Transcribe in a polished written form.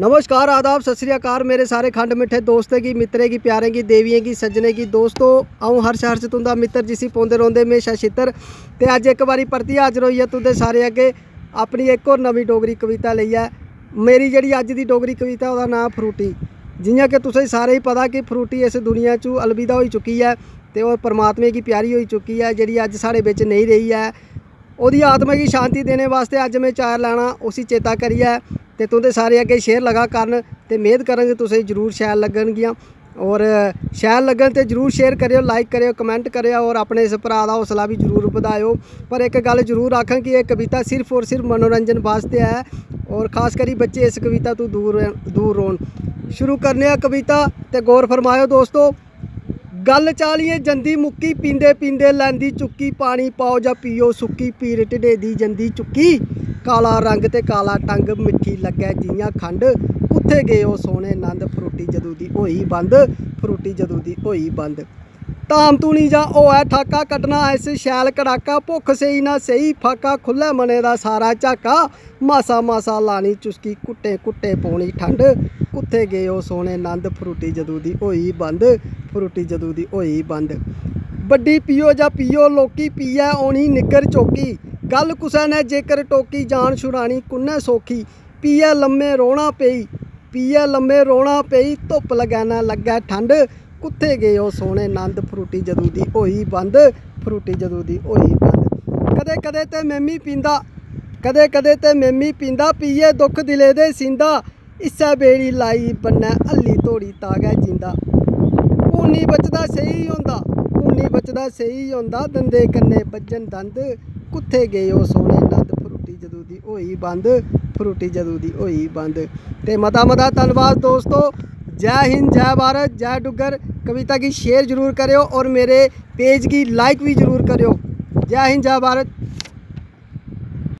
नमस्कार, आदाब, सत श्री अकाल मेरे सारे खंड मिठे दोस्तें की, मित्रें की, प्यारें की, देवियें की, सज्जने की। दोस्तों आऊँ हर्ष तुंदा मित्र जिसी पौंदे रौंदे हमेशा छित्र ते अज एक बारी परतियै हाजिर होई है तुंदे सारे अगे अपनी एक होर नवीं डोगरी कविता लेइयै। मेरी जिहड़ी अज दी डोगरी कविता ओहदा नाम फ्रूटी। जियां कि तुसें सारे ही पता कि फ्रूटी इस दुनिया चू अलविदा होई चुकी है ते और परमात्मे की प्यारी होई चुकी है, जिहड़ी अज साढ़े बिच नहीं रही है। ओहदी आत्मा की शांति देने वास्ते अज मैं चार लैना उसी चेता करियै ते तुंदे सारे अगे शेयर लगा करन ते मेद करांगे तुसें जरूर शैल लगणगियां। और शैल लगन तो जरूर शेयर करियो, लाइक करियो, कमेंट करियो और अपने इस भरा दा हौसला भी जरूर बधायो। पर एक गल जरूर आखां कि यह कविता सिर्फ और सिर्फ मनोरंजन वास्ते है और खास करी बच्चे इस कविता तो दूर रौन। शुरू करने आ कविता ते गौर फरमायो दोस्तों। गल चालिए जंदी मुक्की, पींदे पींदे लैंदी चुक्की, पानी पाओ जां पियो सुक्की, पीर ढिडे दी जंदी चुक्की, काला रंग ते काला टंग, मिठी लग्गे जियां खंड, कुत्थे गए ओ सोने नंद, फ्रूटी जदों दी होई बंद, फ्रूटी जदों दी होई बंद। धाम धूनी जा होऐ ठाका, कट्टना इस शैल कड़ाका, भुख सही ना सही फाका, खुल्ले मने दा सारा झाका, मासा मासा लानी चुस्की, कुट्टे कुट्टे पौनी ठंड, कुत्थे गए ओ सोने नंद, फ्रूटी जदों दी होई बंद, फ्रूटी जदों दी होई बंद। बड्डी पियो जां पियो लोकी, पीए औनी निग्गर चौकी, गल कुसै ने जेकर टोकी, जान छुड़ानी कुन्नै सौखी, पीए लम्मे रोना पेई, पीए लम्मे रोना पेई, धुप्प लग्गै ना लग्गै ठंड, कुत्थे गए ओ सोने नंद, फ्रूटी जदों दी होई बंद, फ्रूटी जदों दी होई बंद। कदे कदे ते मैमी पींदा, कदे कदे ते मैमी पींदा, पीए दुख दिले दे सींदा, इस्सै बेड़ी लाई बन्नै हल्ली धोड़ी तागै जींदा, हूनी बचदा सही होंदा, हूनी बचदा सही होंदा, दंदे कन्ने बज्जन दंद, कुत्थे गए ओ सोने नंद, फ्रूटी जदों दी होई बंद, फ्रूटी जदों दी होई बंद। ते मता मता धन्नवाद दोस्तों। जय हिंद, जय भारत, जय डुग्गर। कविता की शेयर जरूर करियो और मेरे पेज की लाइक भी जरूर करियो। जय हिंद, जय भारत।